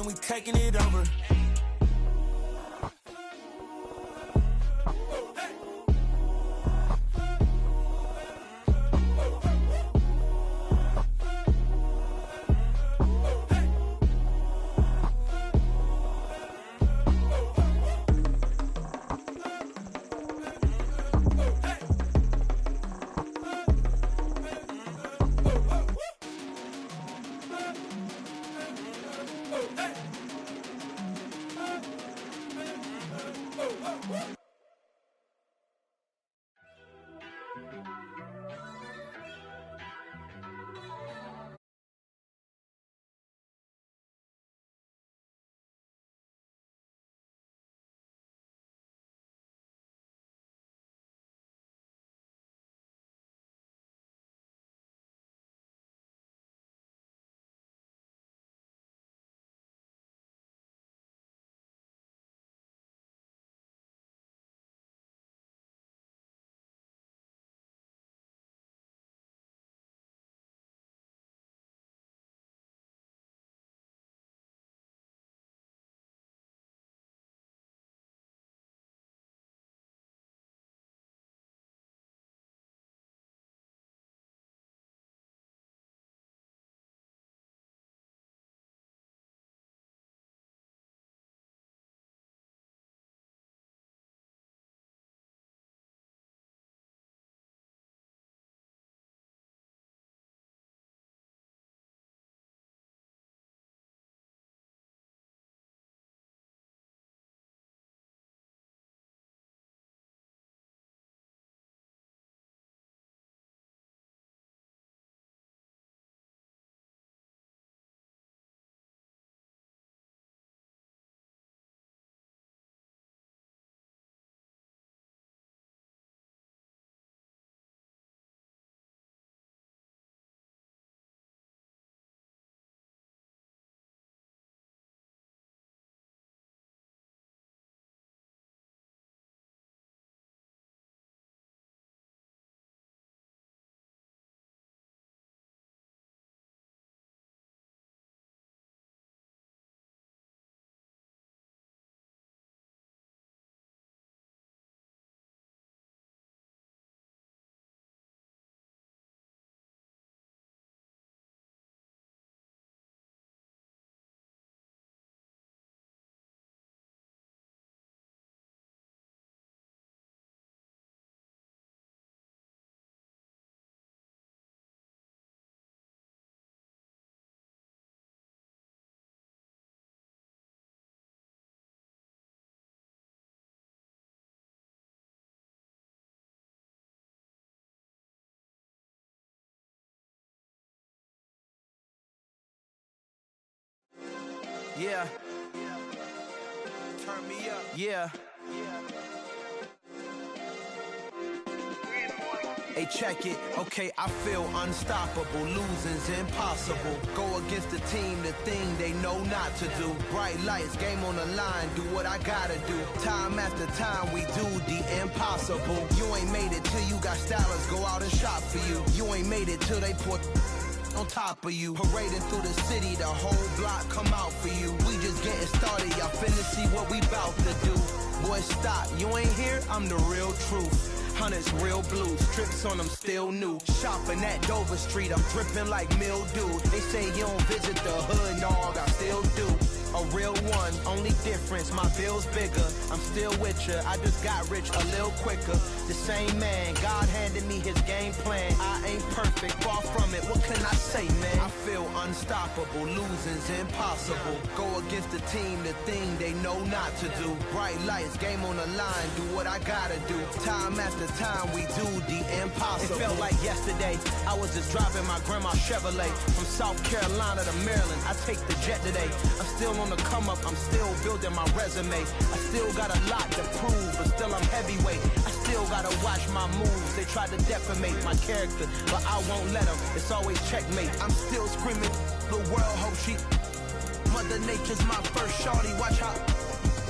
we taking it over. Yeah. Turn me up. Yeah. Hey, check it. Okay, I feel unstoppable. Losing's impossible. Go against the team, the thing they know not to do. Bright lights, game on the line, do what I gotta do. Time after time, we do the impossible. You ain't made it till you got stylers go out and shop for you. You ain't made it till they put on top of you. Parading through the city, the whole block come out for you. We just getting started, y'all finna see what we bout to do. Boy, stop, you ain't here, I'm the real truth. Hundreds real blue, strips on them still new. Shopping at Dover Street, I'm dripping like mildew. They say you don't visit the hood, dog, I still do. A real one, only difference, my bill's bigger. I'm still with ya, I just got rich a little quicker. The same man, God handed me his game plan. I ain't perfect, far from it, what can I say, man? I feel unstoppable, losing's impossible. Go against the team, the thing they know not to do. Bright lights, game on the line, do what I gotta do. Time after time, we do the impossible. It felt like yesterday, I was just driving my grandma's Chevrolet. From South Carolina to Maryland, I take the jet today. I'm still on the come up, I'm still building my resume. I still got a lot to prove, but still I'm heavyweight. I still gotta watch my moves. They try to defamate my character, but I won't let them. It's always checkmate. I'm still screaming, the world hope she. Mother Nature's my first shorty, watch how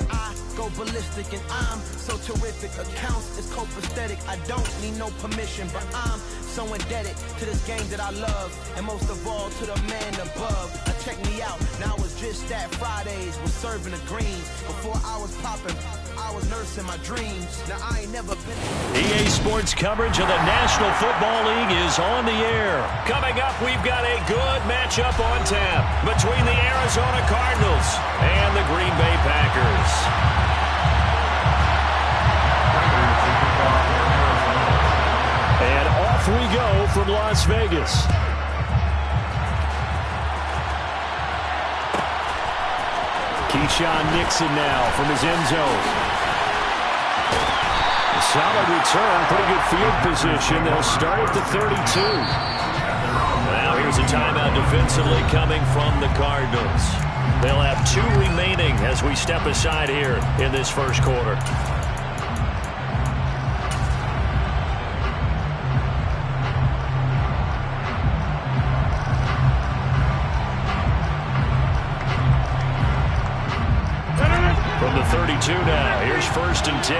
I go ballistic and I'm so terrific. Accounts is copacetic, I don't need no permission, but I'm So indebted to this game that I love, and most of all to the man above. Now check me out, now it was just that Fridays was serving the greens. Before I was popping, I was nursing my dreams. Now I ain't never been. EA Sports coverage of the National Football League is on the air. Coming up, we've got a good matchup on tap between the Arizona Cardinals and the Green Bay Packers. And off we go from Las Vegas. Keyshawn Nixon now from his end zone. A solid return, pretty good field position. They'll start at the 32. Now here's a timeout defensively coming from the Cardinals. They'll have 2 remaining as we step aside here in this first quarter. From the 32 now, here's 1st and 10.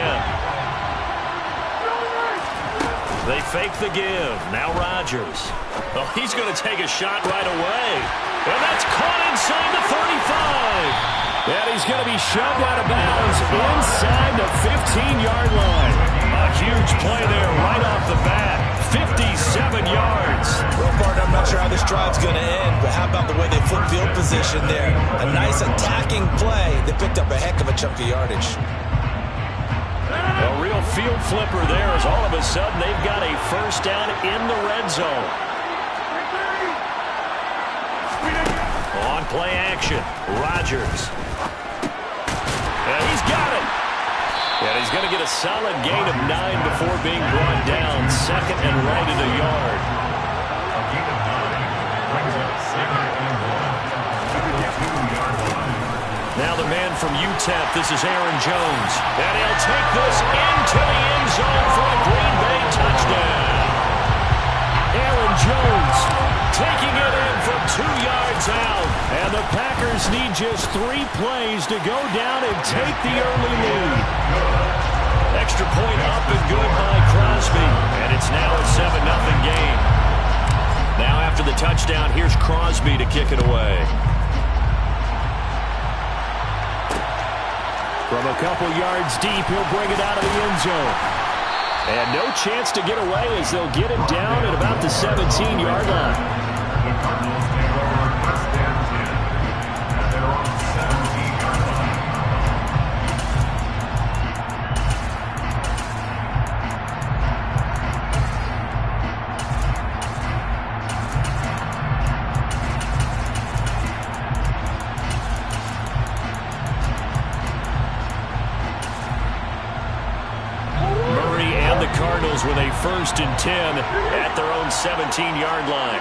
They fake the give. Now Rodgers. Oh, he's going to take a shot right away. And that's caught inside the 35. And he's going to be shoved out of bounds inside the 15-yard line. A huge play there right off the bat. 57 yards. Well, partner, I'm not sure how this drive's going to end, but how about the way they flip field position there? A nice attacking play. They picked up a heck of a chunk of yardage. A real field flipper there as all of a sudden they've got a first down in the red zone. On play action, Rodgers. And he's got it. And he's going to get a solid gain of 9 before being brought down. 2nd and right at a yard. Now the man from UTEP, this is Aaron Jones. And he'll take this into the end zone for a Green Bay touchdown. Aaron Jones taking it in from 2 yards out. And the Packers need just 3 plays to go down and take the early lead. Extra point up and good by Crosby. And it's now a 7-0 game. Now after the touchdown, here's Crosby to kick it away. From a couple yards deep, he'll bring it out of the end zone. And no chance to get away as they'll get him down at about the 17-yard line. With a 1st and 10 at their own 17-yard line.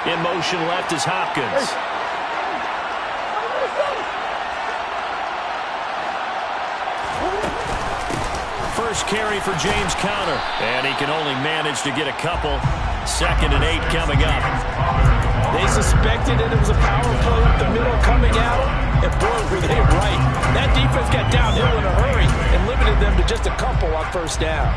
In motion left is Hopkins. First carry for James Conner. And he can only manage to get a couple. 2nd and 8 coming up. They suspected that it was a power play up the middle coming out. And boy, were they right. That defense got downhill in a hurry and limited them to just a couple on 1st down.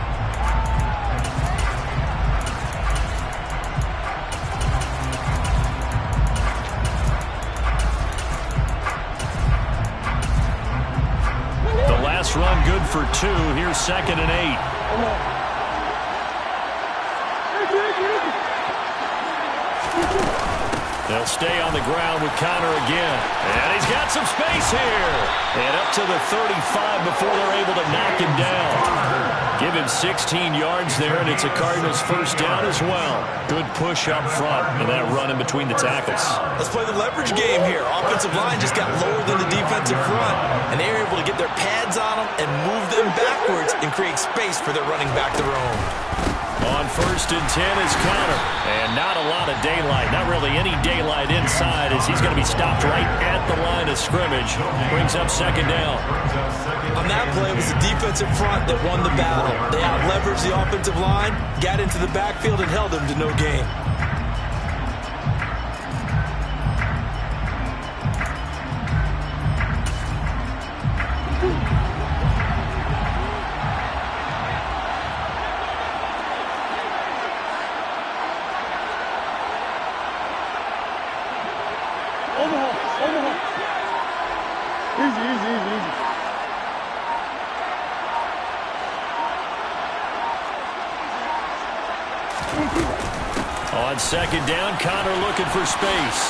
Run good for 2. Here's 2nd and 8. They'll stay on the ground with Conner again. And he's got some space here. And up to the 35 before they're able to knock him down. Give him 16 yards there, and it's a Cardinals 1st down as well. Good push up front and that run in between the tackles. Let's play the leverage game here. Offensive line just got lower than the defensive front, and they were able to get their pads on them and move them backwards and create space for their running back their own. On 1st and 10 is Conner. And not a lot of daylight. Not really any daylight inside as he's going to be stopped right at the line of scrimmage. Brings up 2nd down. On that play, it was the defensive front that won the battle. They out-leveraged the offensive line, got into the backfield, and held them to no gain. On second down, Connor looking for space.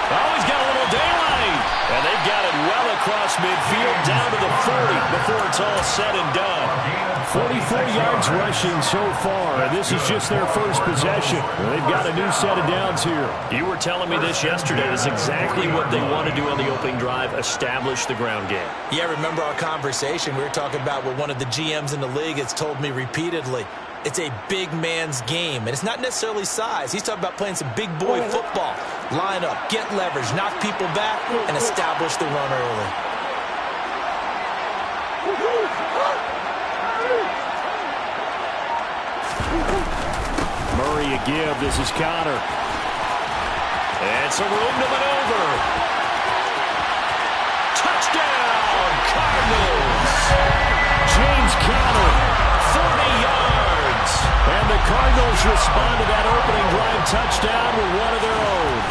Oh, he's got a little daylight. And they've got it well across midfield down to the 40 before it's all said and done. 44 yards rushing so far, and this is just their first possession. They've got a new set of downs here. You were telling me this yesterday. That's exactly what they want to do on the opening drive, establish the ground game. Yeah, remember our conversation? We were talking about what one of the GMs in the league has told me repeatedly. It's a big man's game, and it's not necessarily size. He's talking about playing some big boy football. Line up, get leverage, knock people back, and establish the run early. Murray a give. This is Connor. And some room to maneuver. Touchdown, Cardinals. James Conner. 40 yards. And the Cardinals respond to that opening drive touchdown with one of their own.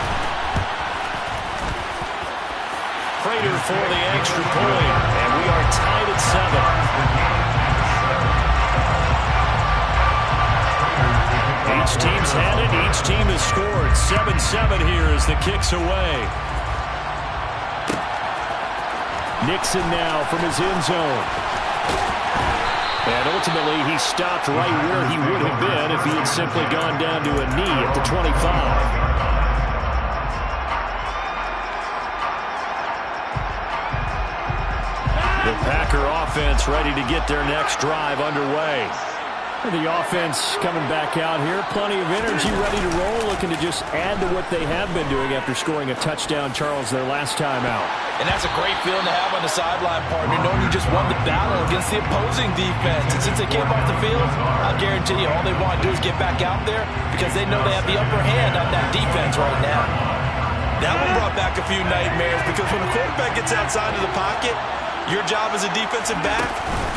Prater for the extra point. And we are tied at 7. Each team's had it. Each team has scored. 7-7 here as the kick's away. Nixon now from his end zone. And ultimately, he stopped right where he would have been if he had simply gone down to a knee at the 25. The Packer offense ready to get their next drive underway. The offense coming back out here. Plenty of energy, ready to roll, looking to just add to what they have been doing after scoring a touchdown, Charles, their last time out. And that's a great feeling to have on the sideline, partner, knowing you just won the battle against the opposing defense. And since they came off the field, I guarantee you all they want to do is get back out there because they know they have the upper hand on that defense right now. That one brought back a few nightmares because when a quarterback gets outside of the pocket, your job as a defensive back,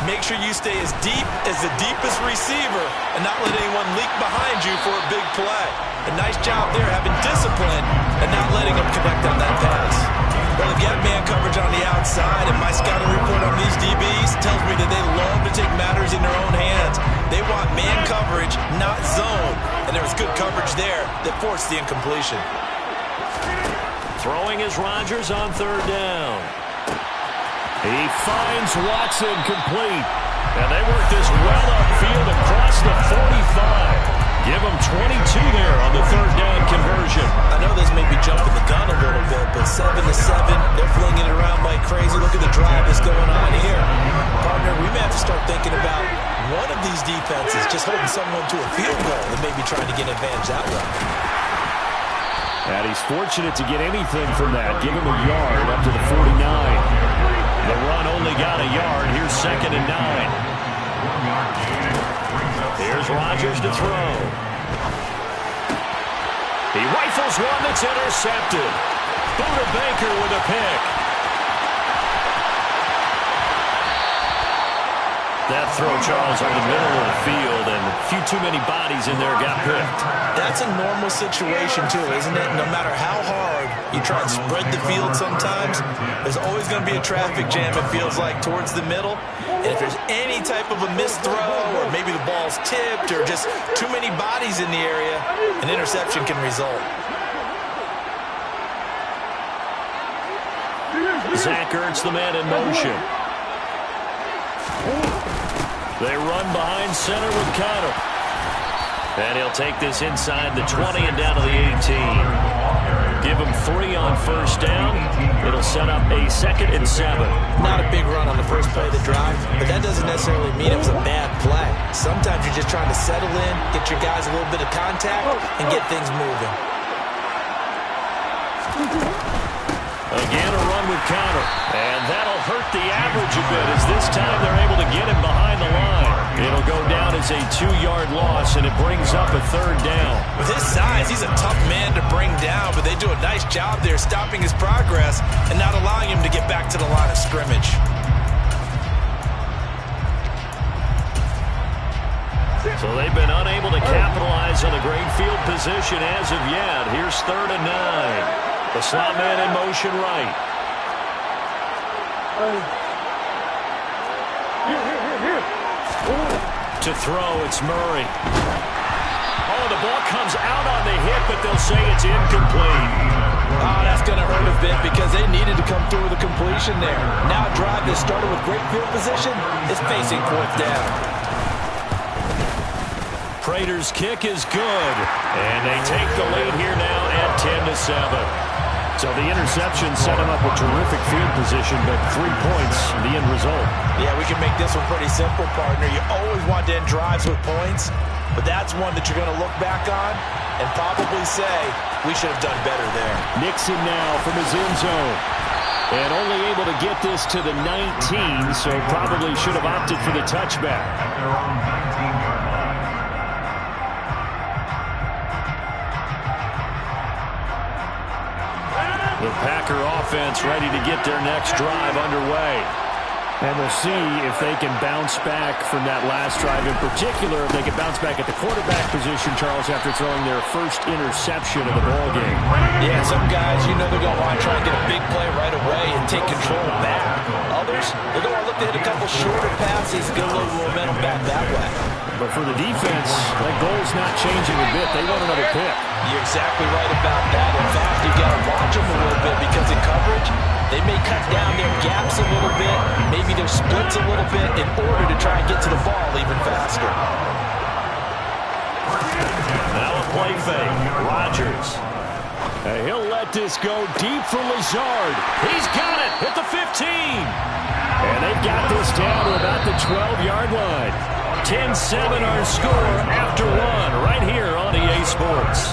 make sure you stay as deep as the deepest receiver and not let anyone leak behind you for a big play. A nice job there having discipline and not letting them connect on that pass. Well, if you have man coverage on the outside, and my scouting report on these DBs tells me that they love to take matters in their own hands. They want man coverage, not zone. And there was good coverage there that forced the incompletion. Throwing is Rodgers on third down. He finds Watson complete. And they work this well upfield across the 45. Give them 22 there on the third down conversion. I know this may be jumping the gun a little bit, but 7-7, they're flinging it around like crazy. Look at the drive that's going on here. Partner, we may have to start thinking about one of these defenses just holding someone to a field goal and maybe trying to get an advantage that way. And he's fortunate to get anything from that. Give him a yard up to the 49. The run only got a yard. Here's 2nd and 9. Here's Rodgers to throw. He rifles one that's intercepted. Buda Baker with a pick. That throw, Charles, on the middle of the field, and a few too many bodies in there got picked. That's a normal situation, too, isn't it? No matter how hard you try and spread the field sometimes, there's always going to be a traffic jam, it feels like, towards the middle. And if there's any type of a missed throw, or maybe the ball's tipped, or just too many bodies in the area, an interception can result. Zach Ertz, the man in motion. They run behind center with Connor. And he'll take this inside the 20 and down to the 18. Give him 3 on first down. It'll set up a 2nd and 7. Not a big run on the first play of the drive, but that doesn't necessarily mean it was a bad play. Sometimes you're just trying to settle in, get your guys a little bit of contact, and get things moving. Again, a run with Connor. And that'll hurt the average a bit as this time they're able to get him behind the line. It'll go down as a 2-yard loss, and it brings up a 3rd down. With his size, he's a tough man to bring down, but they do a nice job there stopping his progress and not allowing him to get back to the line of scrimmage. So they've been unable to capitalize on a great field position as of yet. Here's 3rd and 9. The slot man in motion right. To throw, it's Murray. Oh, the ball comes out on the hit, but they'll say it's incomplete. Oh, that's going to hurt a bit because they needed to come through with a completion there. Now a drive that started with great field position is facing fourth down. Prater's kick is good, and they take the lead here now at 10-7. So the interception set him up with terrific field position, but 3 points, the end result. Yeah, we can make this one pretty simple, partner. You always want to end drives with points, but that's one that you're going to look back on and probably say, we should have done better there. Nixon now from his end zone. And only able to get this to the 19, so probably should have opted for the touchback. The Packer offense ready to get their next drive underway. And we'll see if they can bounce back from that last drive. In particular, if they can bounce back at the quarterback position, Charles, after throwing their first interception of the ballgame. Yeah, some guys, you know they're going to want to try and get a big play right away and take control back. Others, they're going to look to hit a couple shorter passes, get a little momentum back that way. But for the defense, that goal's not changing a bit. They want another pick. You're exactly right about that. In fact, you've got to watch them a little bit because in coverage, they may cut down their gaps a little bit, maybe their splits a little bit in order to try and get to the ball even faster. Now a play fake. Rodgers. He'll let this go deep for Lazard. He's got it at the 15. And they've got this down to about the 12-yard line. 10-7 our score after one right here on EA Sports.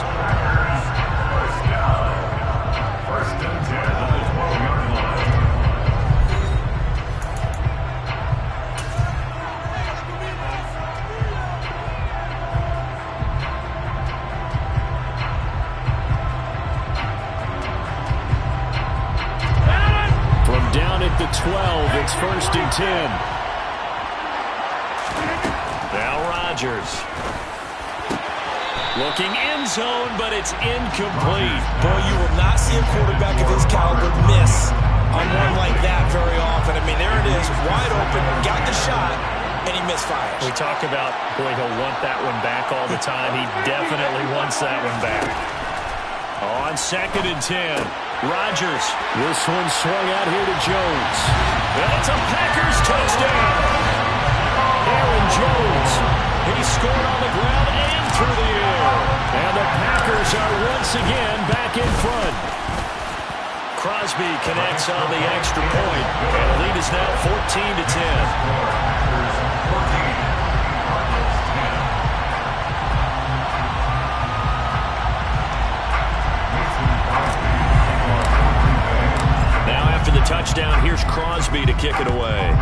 From down at the 12, it's 1st and 10. Now Rodgers. Looking end zone, but it's incomplete. Boy, you will not see a quarterback of his caliber miss on one like that very often. I mean, there it is, wide open, got the shot, and he misfires. We talk about, boy, he'll want that one back all the time. He definitely wants that one back. On 2nd and 10, Rodgers. This one swung out here to Jones. And it's a Packers touchdown. Aaron Jones. He scored on the ground and through the air. And the Packers are once again back in front. Crosby connects on the extra point. And the lead is now 14-10. The touchdown, here's Crosby to kick it away.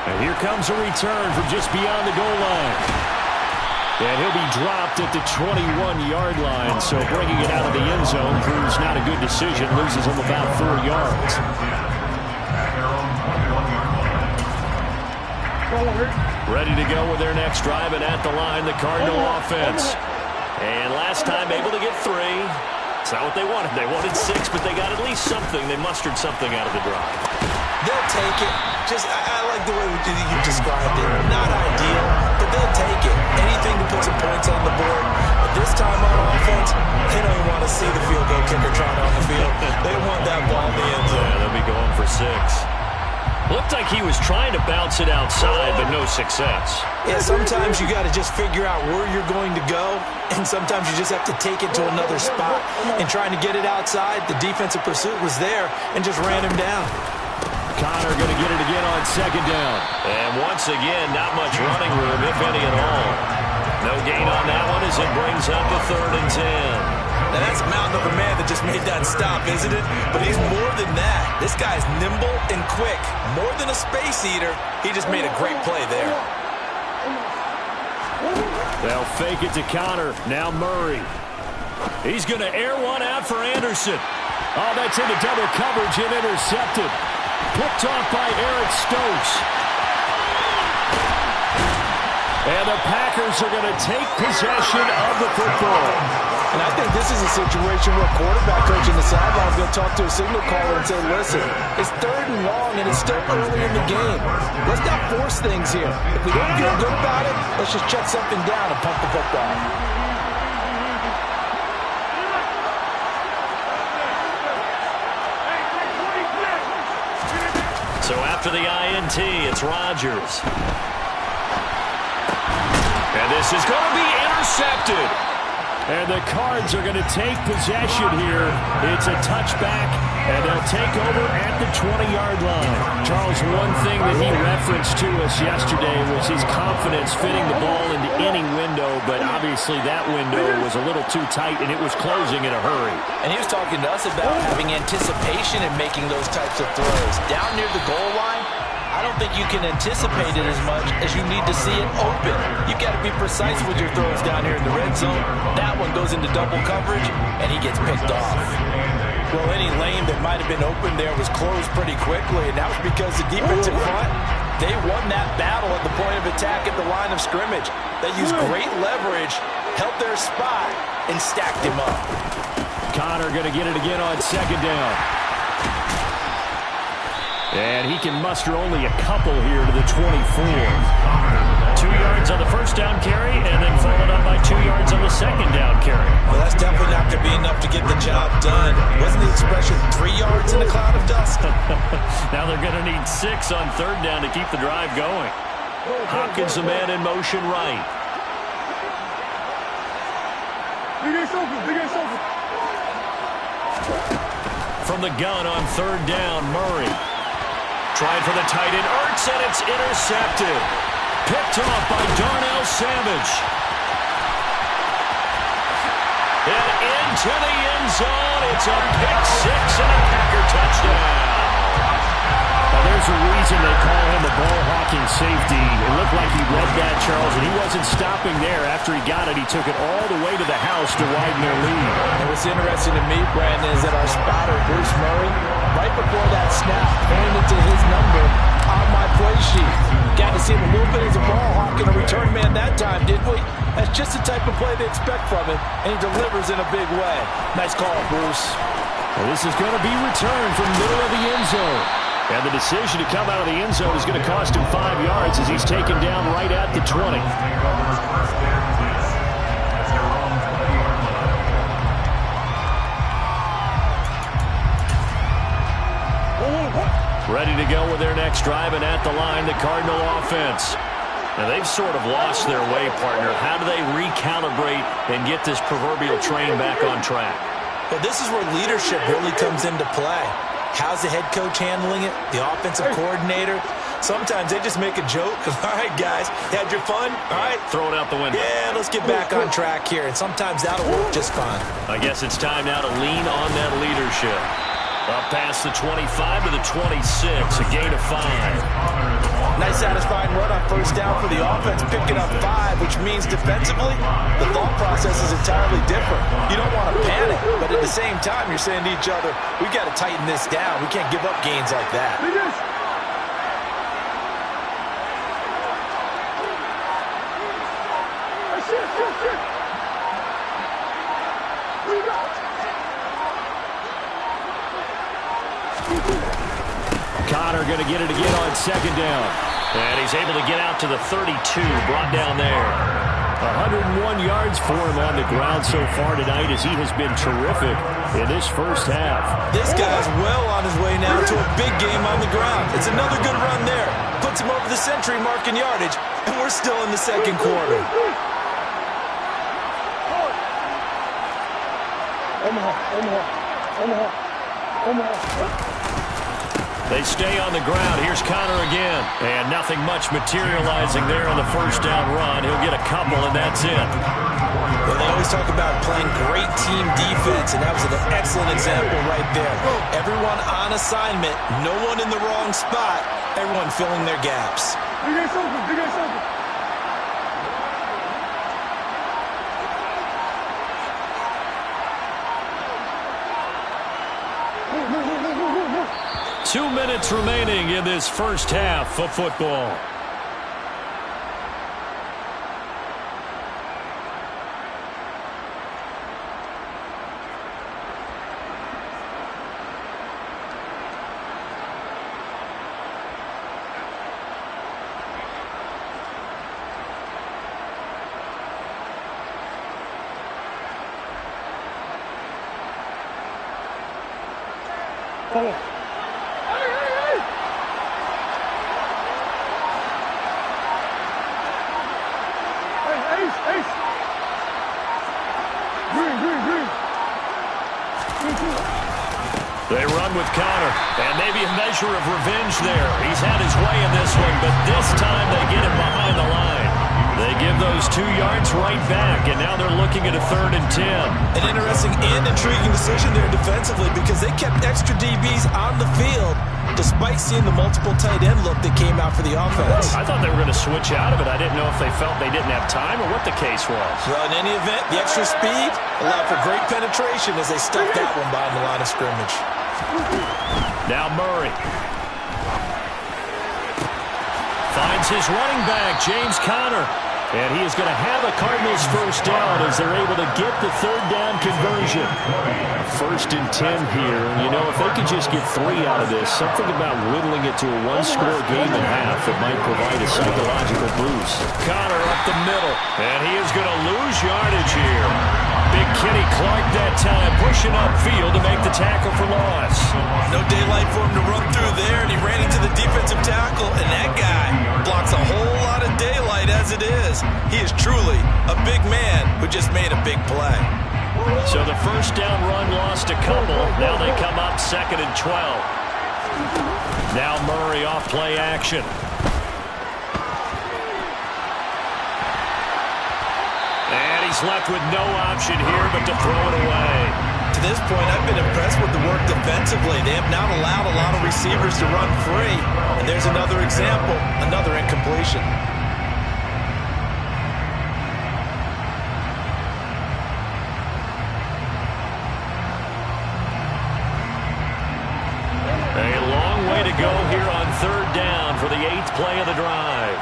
And here comes a return from just beyond the goal line. And he'll be dropped at the 21-yard line, so bringing it out of the end zone proves not a good decision, loses him about 4 yards. Ready to go with their next drive, and at the line, the Cardinal offense. And last time able to get 3. It's not what they wanted. They wanted 6, but they got at least something. They mustered something out of the drive. They'll take it. I like the way you described it. Not ideal, but they'll take it. Anything to put some points on the board. But this time on offense, they don't even want to see the field goal kicker trying on the field. They want that ball in the end zone. Yeah, they'll be going for 6. Looked like he was trying to bounce it outside, but no success. Yeah, sometimes you got to just figure out where you're going to go, and sometimes you just have to take it to another spot. And trying to get it outside, the defensive pursuit was there and just ran him down. Connor going to get it again on 2nd down. And once again, not much running room, if any at all. No gain on that one as it brings up a 3rd and 10. Now that's a mountain of a man that just made that stop, isn't it? But he's more than that. This guy's nimble and quick. More than a space eater, he just made a great play there. They'll fake it to Connor. Now Murray. He's going to air one out for Anderson. Oh, that's into double coverage and intercepted. Picked off by Eric Stokes. And the Packers are going to take possession of the football. And I think this is a situation where a quarterback coach in the sideline is going to talk to a signal caller and say, listen, it's 3rd and long and it's still early in the game. Let's not force things here. If we don't feel good about it, let's just shut something down and pump the football. So after the INT, it's Rodgers. And this is going to be intercepted. And the Cards are going to take possession here. It's a touchback, and they'll take over at the 20-yard line. Charles, one thing that he referenced to us yesterday was his confidence fitting the ball into any window, but obviously that window was a little too tight, and it was closing in a hurry. And he was talking to us about having anticipation in making those types of throws. Down near the goal line, I don't think you can anticipate it as much as you need to see it open. You've got to be precise with your throws down here in the red zone. That one goes into double coverage, and he gets picked off. Well, any lane that might have been open there was closed pretty quickly, and that was because the defensive front, they won that battle at the point of attack at the line of scrimmage. They used great leverage, held their spot, and stacked him up. Connor going to get it again on 2nd down. And he can muster only a couple here to the 24. 2 yards on the first down carry, and then followed up by 2 yards on the second down carry. Well, that's definitely not going to be enough to get the job done. Wasn't the expression 3 yards in a cloud of dust? Now they're going to need 6 on 3rd down to keep the drive going. Hopkins, the man in motion right. From the gun on 3rd down, Murray. Trying for the tight end, Ertz, and it's intercepted. Picked off by Darnell Savage. And into the end zone. It's a pick-6 and a Packer touchdown. Now, there's a reason they call him a ball-hawking safety. It looked like he read that, Charles, and he wasn't stopping there. After he got it, he took it all the way to the house to widen their lead. And what's interesting to me, Brandon, is that our spotter, Bruce Murray, right before that snap, pointed to his number on my play sheet. Got to see him a little bit as a ball hawk and a return man that time, didn't we? That's just the type of play they expect from him, and he delivers in a big way. Nice call, Bruce. Well, this is going to be returned from the middle of the end zone. And the decision to come out of the end zone is going to cost him 5 yards as he's taken down right at the 20. Ready to go with their next drive, and at the line, the Cardinal offense. Now, they've sort of lost their way, partner. How do they recalibrate and get this proverbial train back on track? Well, this is where leadership really comes into play. How's the head coach handling it? The offensive coordinator? Sometimes they just make a joke. All right, guys, had your fun? All right. Throw it out the window. Yeah, let's get back on track here. And sometimes that'll work just fine. I guess it's time now to lean on that leadership. Up past the 25 to the 26, a gain of 5. Nice satisfying run on first down for the offense, picking up 5, which means defensively, the thought process is entirely different. You don't want to panic, but at the same time, you're saying to each other, we've got to tighten this down. We can't give up gains like that. Connor going to get it again on 2nd down. And he's able to get out to the 32, brought down there. 101 yards for him on the ground so far tonight as he has been terrific in this first half. This guy's well on his way now to a big game on the ground. It's another good run there. Puts him over the century mark in yardage, and we're still in the second quarter. They stay on the ground. Here's Connor again. And nothing much materializing there on the first down run. He'll get a couple, and that's it. Well, they always talk about playing great team defense, and that was an excellent example right there. Everyone on assignment, no one in the wrong spot, everyone filling their gaps. Two minutes remaining in this first half of football. They run with Connor, and maybe a measure of revenge there. He's had his way in this one, but this time they get him behind the line. They give those 2 yards right back, and now they're looking at a 3rd and 10. An interesting and intriguing decision there defensively because they kept extra DBs on the field despite seeing the multiple tight end look that came out for the offense. I thought they were going to switch out of it. I didn't know if they felt they didn't have time or what the case was. Well, in any event, the extra speed allowed for great penetration as they stuffed that one behind the line of scrimmage. Now Murray finds his running back, James Conner. And he is going to have a Cardinals first down as they're able to get the 3rd down conversion. 1st and 10 here. You know, if they could just get 3 out of this, something about whittling it to a 1-score game and a half that might provide a psychological boost. Conner up the middle, and he is going to lose yardage here. Big Kenny Clark that time pushing upfield to make the tackle for loss. No daylight for him to run through there, and he ran into the defensive tackle, and that guy blocks a whole lot of daylight as it is. He is truly a big man who just made a big play. So the first down run lost a couple. Now they come up 2nd and 12. Now Murray off play action. And he's left with no option here but to throw it away. To this point, I've been impressed with the work defensively. They have not allowed a lot of receivers to run free. And there's another example, another incompletion. A long way to go here on 3rd down for the 8th play of the drive.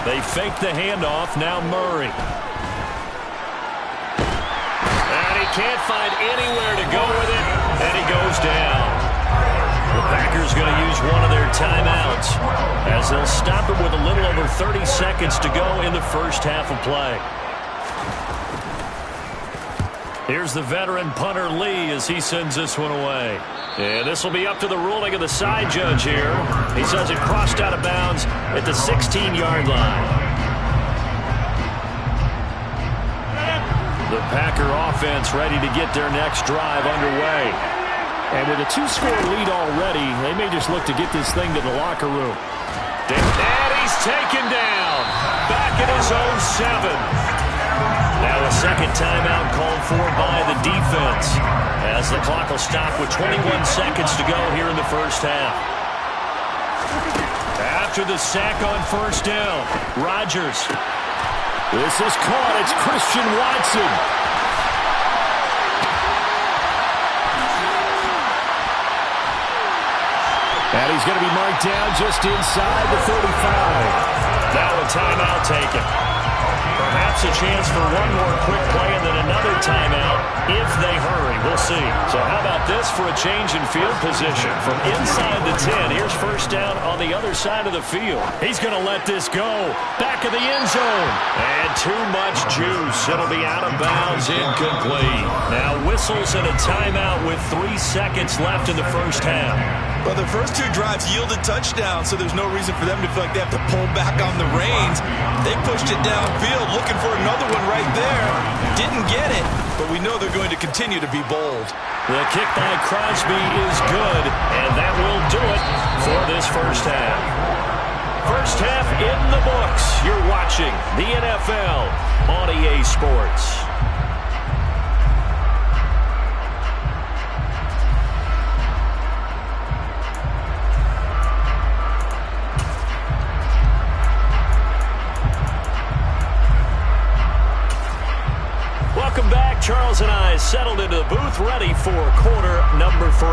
They fake the handoff, now Murray. And he can't find anywhere to go with it, and he goes down. The Packers going to use one of their timeouts as they'll stop it with a little over 30 seconds to go in the first half of play. Here's the veteran punter Lee as he sends this one away. And this will be up to the ruling of the side judge here. He says it crossed out of bounds at the 16-yard line. The Packer offense ready to get their next drive underway. And with a 2-score lead already, they may just look to get this thing to the locker room. And he's taken down. Back at his own 7. Now a second timeout called for by the defense as the clock will stop with 21 seconds to go here in the first half. After the sack on first down, Rodgers. This is caught. It's Christian Watson. And he's going to be marked down just inside the 35. Now a timeout taken. Perhaps a chance for one more quick play and then another timeout if they hurry. We'll see. So how about this for a change in field position? From inside the 10, here's first down on the other side of the field. He's going to let this go. Back of the end zone. And too much juice. It'll be out of bounds, incomplete. Now whistles and a timeout with 3 seconds left in the first half. Well, the first 2 drives yielded touchdowns, so there's no reason for them to feel like they have to pull back on the reins. They pushed it downfield, looking for another one right there. Didn't get it, but we know they're going to continue to be bold. The kick by Crosby is good, and that will do it for this first half. First half in the books. You're watching the NFL on EA Sports. Welcome back. Charles and I settled into the booth, ready for quarter number 3.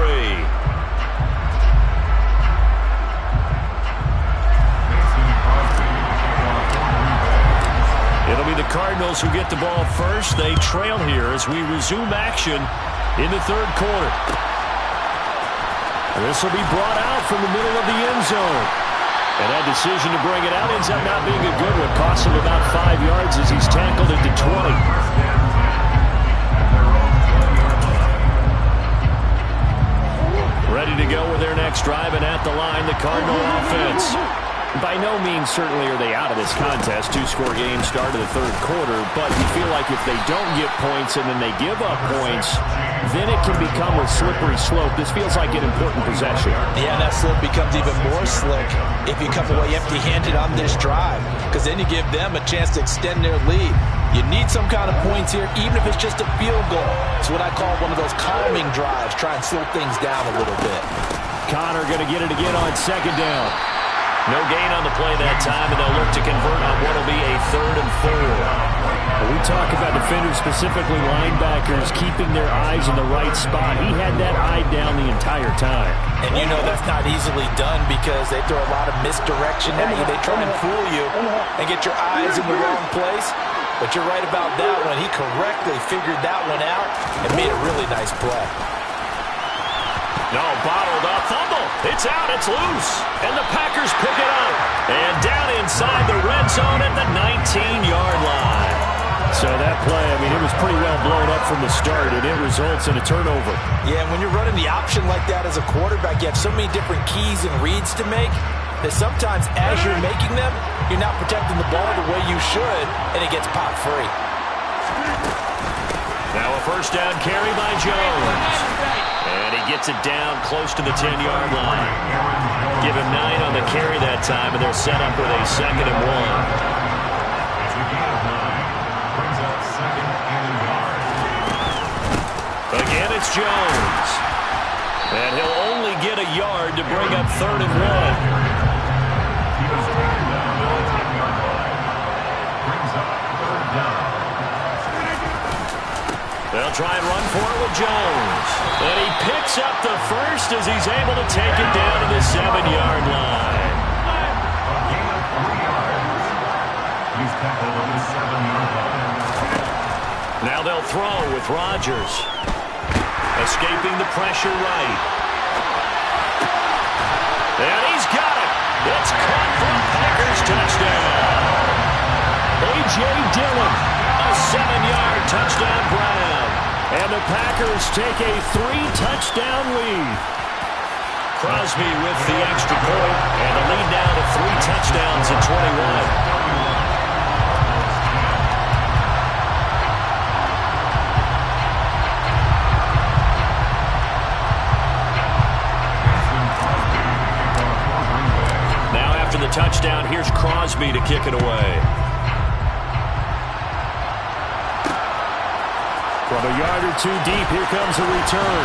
It'll be the Cardinals who get the ball first. They trail here as we resume action in the 3rd quarter. This will be brought out from the middle of the end zone. And that decision to bring it out ends up not being a good one. Costs him about 5 yards as he's tackled into 20. Ready to go with their next drive, and at the line, the Cardinal offense. By no means certainly are they out of this contest. Two-score game start of the third quarter, but you feel like if they don't get points and then they give up points, then it can become a slippery slope. This feels like an important possession. Yeah, that slope becomes even more slick if you come away empty-handed on this drive, because then you give them a chance to extend their lead. You need some kind of points here, even if it's just a field goal. It's what I call one of those calming drives. Try and slow things down a little bit. Connor going to get it again on second down. No gain on the play that time, and they'll look to convert on what will be a 3rd and 4. When we talk about defenders, specifically linebackers, keeping their eyes in the right spot, he had that eye down the entire time. And you know that's not easily done because they throw a lot of misdirection at you. They try and fool you and get your eyes in the wrong place. But you're right about that one. He correctly figured that one out and made a really nice play. No, bottled up, fumble. It's out, it's loose. And the Packers pick it up. And down inside the red zone at the 19-yard line. So that play, I mean, it was pretty well blown up from the start, and it results in a turnover. Yeah, when you're running the option like that as a quarterback, you have so many different keys and reads to make that sometimes as you're making them, you're not protecting the ball the way you should, and it gets popped free. Now a first down carry by Jones. And he gets it down close to the 10-yard line. Give him 9 on the carry that time, and they'll set up with a 2nd and 1. Again, it's Jones. And he'll only get a yard to bring up 3rd and 1. They'll try and run for it with Jones. And he picks up the first as he's able to take it down to the 7-yard line. Now they'll throw with Rodgers. Escaping the pressure right. And he's got it. It's caught for a Packers touchdown. A.J. Dillon, a 7-yard touchdown grab. And the Packers take a 3-touchdown lead. Crosby with the extra point, and the lead now to 3 touchdowns at 21. The touchdown, here's Crosby to kick it away. From a yard or 2 deep, here comes a return.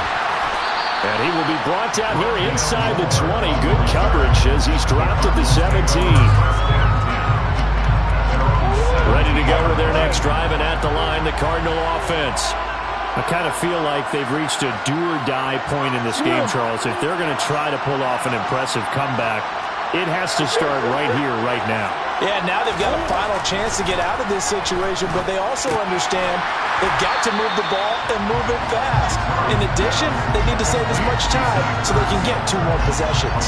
And he will be brought down here inside the 20. Good coverage as he's dropped at the 17. Ready to go with their next drive, and at the line, the Cardinal offense. I kind of feel like they've reached a do-or-die point in this game, Charles. If they're going to try to pull off an impressive comeback, it has to start right here, right now. Yeah, now they've got a final chance to get out of this situation, but they also understand they've got to move the ball and move it fast. In addition, they need to save as much time so they can get 2 more possessions.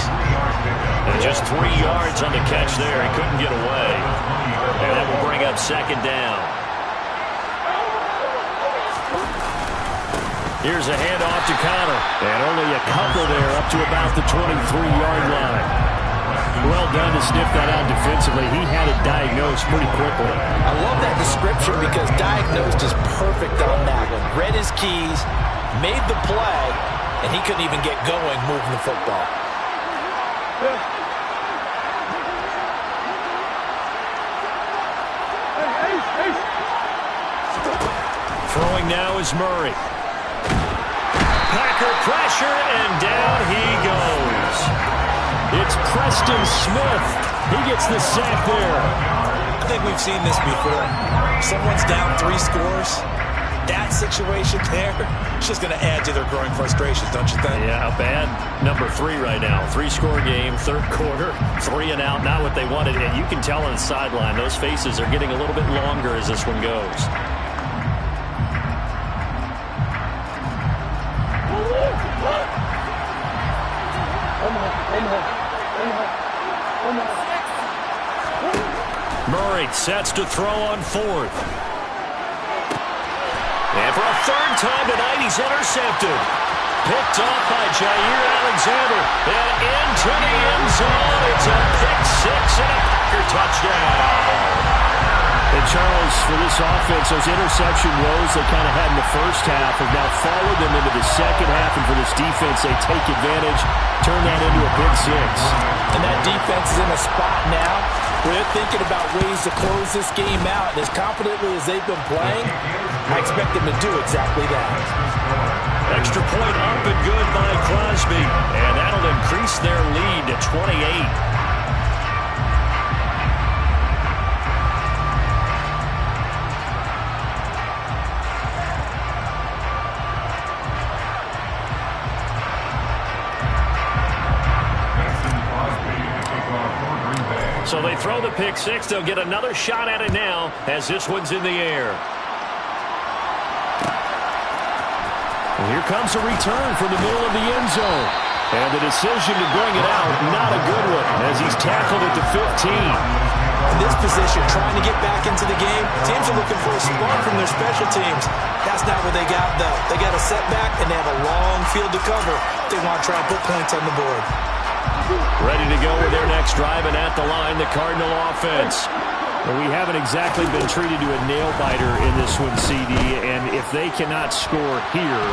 And just 3 yards on the catch there. He couldn't get away. And that will bring up 2nd down. Here's a handoff to Connor. And only a couple there up to about the 23-yard line. Well done to sniff that out defensively. He had it diagnosed pretty quickly. I love that description because diagnosed is perfect on that one. Read his keys, made the play, and he couldn't even get going moving the football. Throwing now is Murray. Packer pressure, and down he goes. It's Preston Smith. He gets the sack there. I think we've seen this before. Someone's down 3 scores. That situation there, it's just going to add to their growing frustrations, don't you think? Yeah, bad number 3 right now. 3-score game, 3rd quarter, 3 and out, not what they wanted. And you can tell on the sideline, those faces are getting a little bit longer as this one goes. Murray sets to throw on 4th. And for a 3rd time tonight, he's intercepted. Picked off by Jair Alexander. And into the end zone. It's a pick six and a Packer touchdown. And Charles, for this offense, those interception woes they kind of had in the first half have now followed them into the second half. And for this defense, they take advantage, turn that into a pick six. And that defense is in a spot now where they're thinking about ways to close this game out. And as confidently as they've been playing, I expect them to do exactly that. Extra point up and good by Crosby. And that'll increase their lead to 28. So they throw the pick six. They'll get another shot at it now as this one's in the air. And here comes a return from the middle of the end zone. And the decision to bring it out, not a good one, as he's tackled at the 15. In this position, trying to get back into the game, teams are looking for a spark from their special teams. That's not what they got, though. They got a setback, and they have a long field to cover if they want to try and put points on the board. Ready to go with their next drive, and at the line, the Cardinal offense. Well, we haven't exactly been treated to a nail-biter in this one, CD, and if they cannot score here,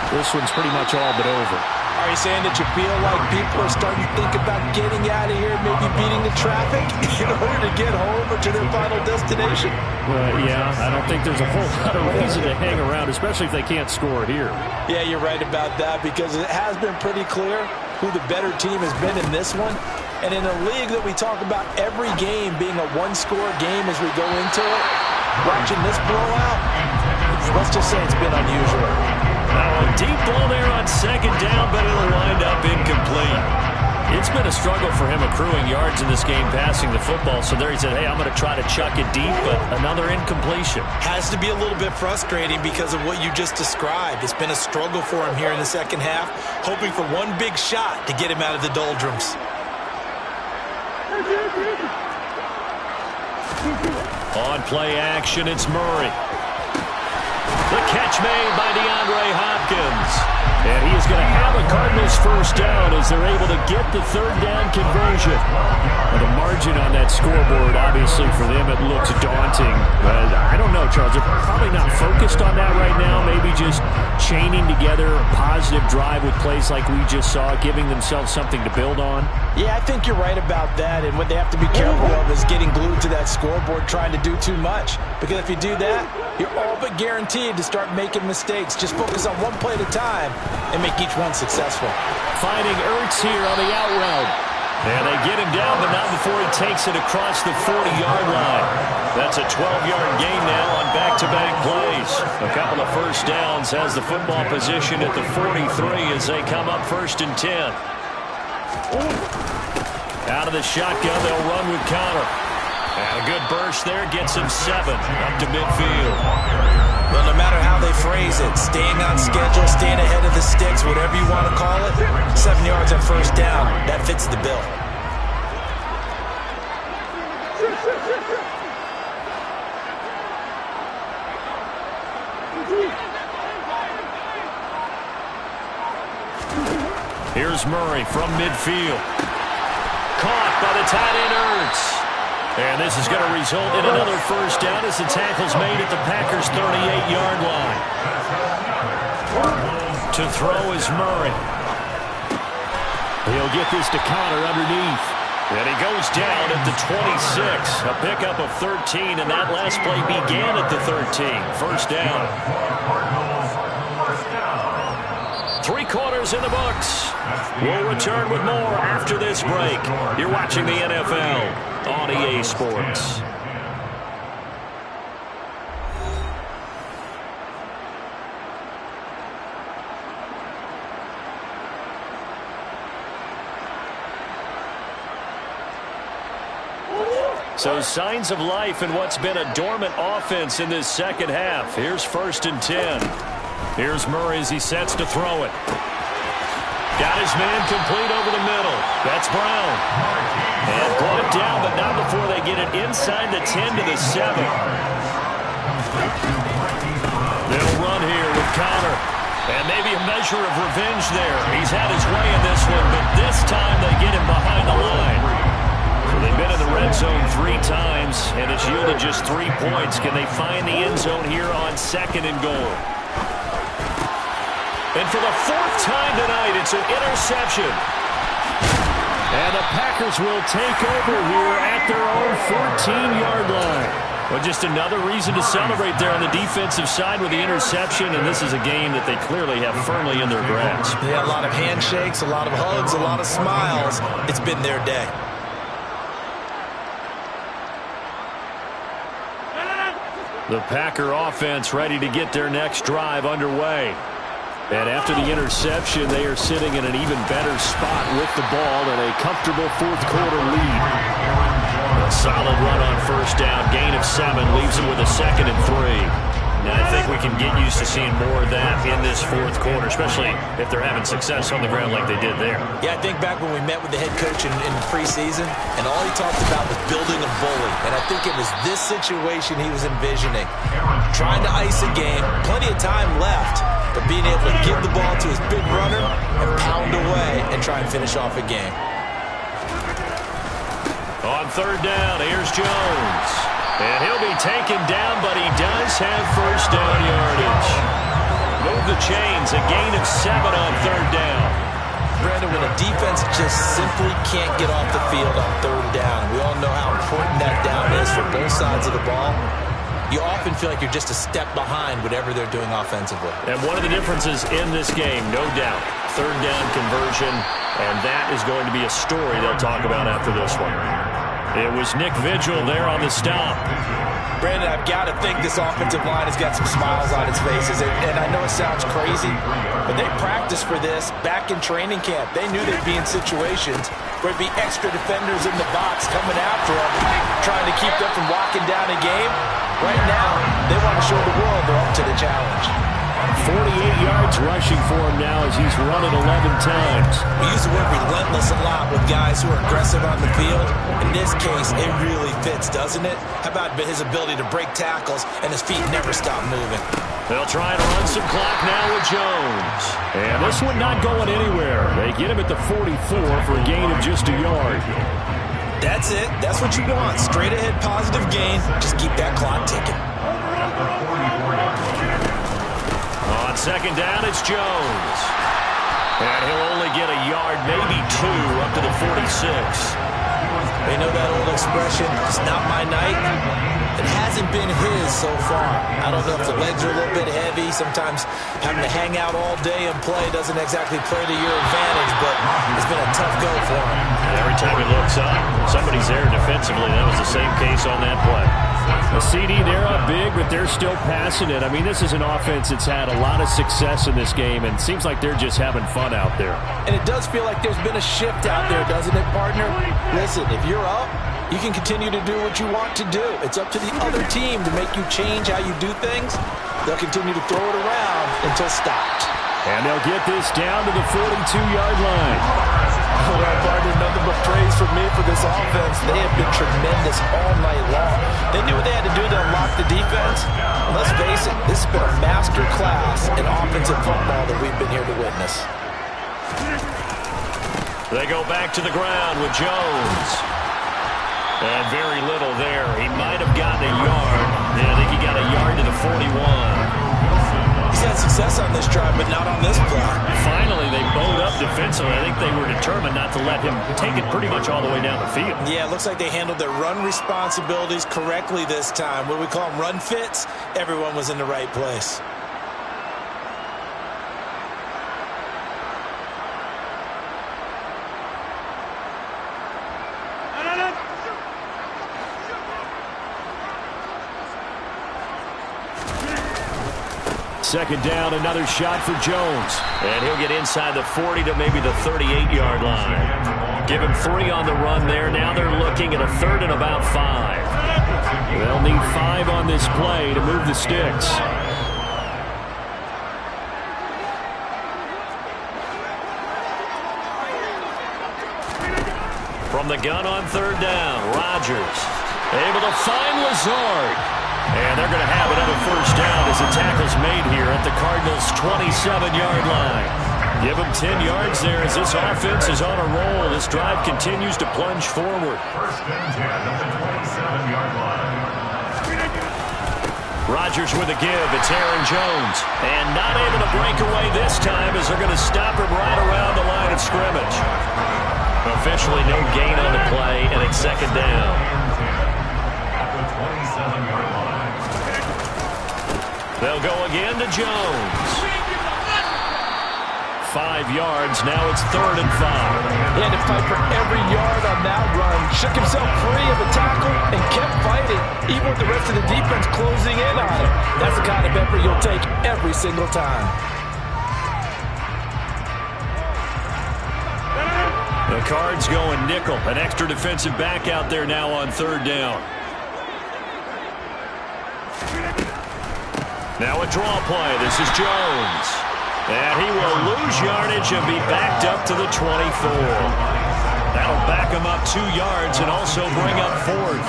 this one's pretty much all but over. Are you saying that you feel like people are starting to think about getting out of here, maybe beating the traffic in order to get home or to their final destination? Well, yeah, I don't think there's a whole lot of reason to hang around, especially if they can't score here. Yeah, you're right about that, because it has been pretty clear who the better team has been in this one. And in a league that we talk about every game being a one-score game as we go into it, watching this blowout, let's just say it's been unusual. Now a deep ball there on second down, but it'll wind up incomplete. It's been a struggle for him accruing yards in this game passing the football. So there he said, hey, I'm going to try to chuck it deep, but another incompletion. Has to be a little bit frustrating because of what you just described. It's been a struggle for him here in the second half, hoping for one big shot to get him out of the doldrums. On play action, it's Murray. The catch made by DeAndre Hopkins. And he is going to have a Cardinals first down as they're able to get the third down conversion. Well, the margin on that scoreboard, obviously for them, it looks daunting. But I don't know, Charles. They're probably not focused on that right now. Maybe just chaining together a positive drive with plays like we just saw, giving themselves something to build on. Yeah, I think you're right about that. And what they have to be careful of is getting glued to that scoreboard, trying to do too much. Because if you do that, you're all but guaranteed to start making mistakes. Just focus on one play at a time and make each one successful. Finding Ertz here on the out route. And they get him down, but not before he takes it across the 40-yard line. That's a 12-yard gain now on back-to-back plays. A couple of first downs, has the football position at the 43 as they come up 1st and 10. Out of the shotgun, they'll run with Connor. And a good burst there gets him 7 up to midfield. Well, no matter how they phrase it, staying on schedule, staying ahead of the sticks, whatever you want to call it, 7 yards on first down, that fits the bill. Here's Murray from midfield. Caught by the tight end Ertz. And this is going to result in another first down as the tackle's made at the Packers' 38-yard line. To throw is Murray. He'll get this to Connor underneath. And he goes down at the 26. A pickup of 13, and that last play began at the 13. First down. 3 quarters in the books. We'll return with more after this break. You're watching the NFL on EA Sports. So signs of life in what's been a dormant offense in this second half. Here's 1st and 10. Here's Murray as he sets to throw it. Got his man complete over the middle. That's Brown. And brought down, but not before they get it inside the 10 to the 7. They'll run here with Connor. And maybe a measure of revenge there. He's had his way in this one, but this time they get him behind the line. So they've been in the red zone 3 times, and it's yielded just 3 points. Can they find the end zone here on 2nd and goal? And for the 4th time tonight, it's an interception. And the Packers will take over here at their own 14-yard line. Well, just another reason to celebrate there on the defensive side with the interception, and this is a game that they clearly have firmly in their grasp. Yeah, a lot of handshakes, a lot of hugs, a lot of smiles. It's been their day. The Packer offense ready to get their next drive underway. And after the interception, they are sitting in an even better spot with the ball and a comfortable 4th quarter lead. A solid run on 1st down, gain of 7, leaves them with a 2nd and 3. Now, I think we can get used to seeing more of that in this 4th quarter, especially if they're having success on the ground like they did there. Yeah, I think back when we met with the head coach in preseason, and all he talked about was building a bully. And I think it was this situation he was envisioning. Trying to ice a game, plenty of time left, but being able to give the ball to his big runner and pound away and try and finish off a game. On 3rd down, here's Jones. And he'll be taken down, but he does have 1st down yardage. Move the chains, a gain of 7 on 3rd down. Brandon, when a defense just simply can't get off the field on 3rd down, we all know how important that down is for both sides of the ball. You often feel like you're just a step behind whatever they're doing offensively. And one of the differences in this game, no doubt, 3rd down conversion, and that is going to be a story they'll talk about after this one. It was Nick Vigil there on the stop. Brandon, I've got to think this offensive line has got some smiles on its faces. And I know it sounds crazy, but they practiced for this back in training camp. They knew they'd be in situations where there'd be extra defenders in the box coming after them, trying to keep them from walking down a game. Right now, they want to show the world they're up to the challenge. 48 yards rushing for him now as he's run it 11 times. We use the word relentless a lot with guys who are aggressive on the field. In this case, it really fits, doesn't it? How about his ability to break tackles and his feet never stop moving? They'll try to run some clock now with Jones. And this one not going anywhere. They get him at the 44 for a gain of just a yard. That's it. That's what you want. Straight ahead positive gain. Just keep that clock ticking. On 2nd down, it's Jones. And he'll only get a yard, maybe 2, up to the 46. They know that old expression, it's not my night. It hasn't been his so far. I don't know if the legs are a little bit heavy. Sometimes having to hang out all day and play doesn't exactly play to your advantage, but it's been a tough go for him. And every time he looks up, somebody's there defensively. That was the same case on that play. A CD, they're up big, but they're still passing it. I mean, this is an offense that's had a lot of success in this game, and it seems like they're just having fun out there. And it does feel like there's been a shift out there, doesn't it, partner? Listen, if you're up, you can continue to do what you want to do. It's up to the other team to make you change how you do things. They'll continue to throw it around until stopped. And they'll get this down to the 42-yard line. Well, partner, nothing but praise from me for this offense. They have been tremendous all night long. They knew what they had to do to unlock the defense. And let's face it, this has been a master class in offensive football that we've been here to witness. They go back to the ground with Jones. And very little there. He might have gotten a yard. Yeah, I think he got a yard to the 41. He's had success on this drive, but not on this play. Finally, they bowed up defensively. I think they were determined not to let him take it pretty much all the way down the field. Yeah, it looks like they handled their run responsibilities correctly this time. What we call them run fits, everyone was in the right place. Second down, another shot for Jones. And he'll get inside the 40 to maybe the 38-yard line. Give him 3 on the run there. Now they're looking at a 3rd and about 5. They'll need 5 on this play to move the sticks. From the gun on 3rd down, Rodgers able to find Lazard. And they're going to have another first down as the tackle's made here at the Cardinals' 27-yard line. Give them 10 yards there as this offense is on a roll. This drive continues to plunge forward. First and 10 at the 27-yard line. Rodgers with a give. It's Aaron Jones. And not able to break away this time as they're going to stop him right around the line of scrimmage. Officially no gain on the play, and it's second down. At the 27-yard line. They'll go again to Jones. 5 yards. Now it's 3rd and 5. He had to fight for every yard on that run. Shook himself free of the tackle and kept fighting, even with the rest of the defense closing in on him. That's the kind of effort you'll take every single time. The Cards going nickel. An extra defensive back out there now on 3rd down. Now a draw play. This is Jones. And he will lose yardage and be backed up to the 24. That'll back him up 2 yards and also bring up 4th.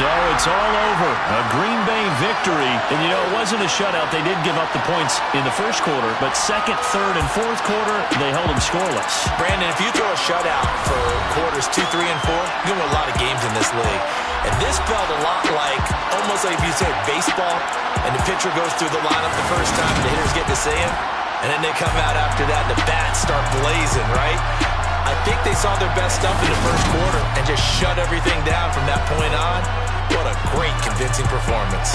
So it's all over. A Green Bay victory. And, you know, it wasn't a shutout. They did give up the points in the first quarter. But second, third, and fourth quarter, they held them scoreless. Brandon, if you throw a shutout for quarters 2, 3, and 4, you win a lot of games in this league. And this felt a lot like, almost like if you said baseball, and the pitcher goes through the lineup the first time, and the hitters get to see him, and then they come out after that, and the bats start blazing, right? I think they saw their best stuff in the first quarter and just shut everything down from that point on. What a great, convincing performance.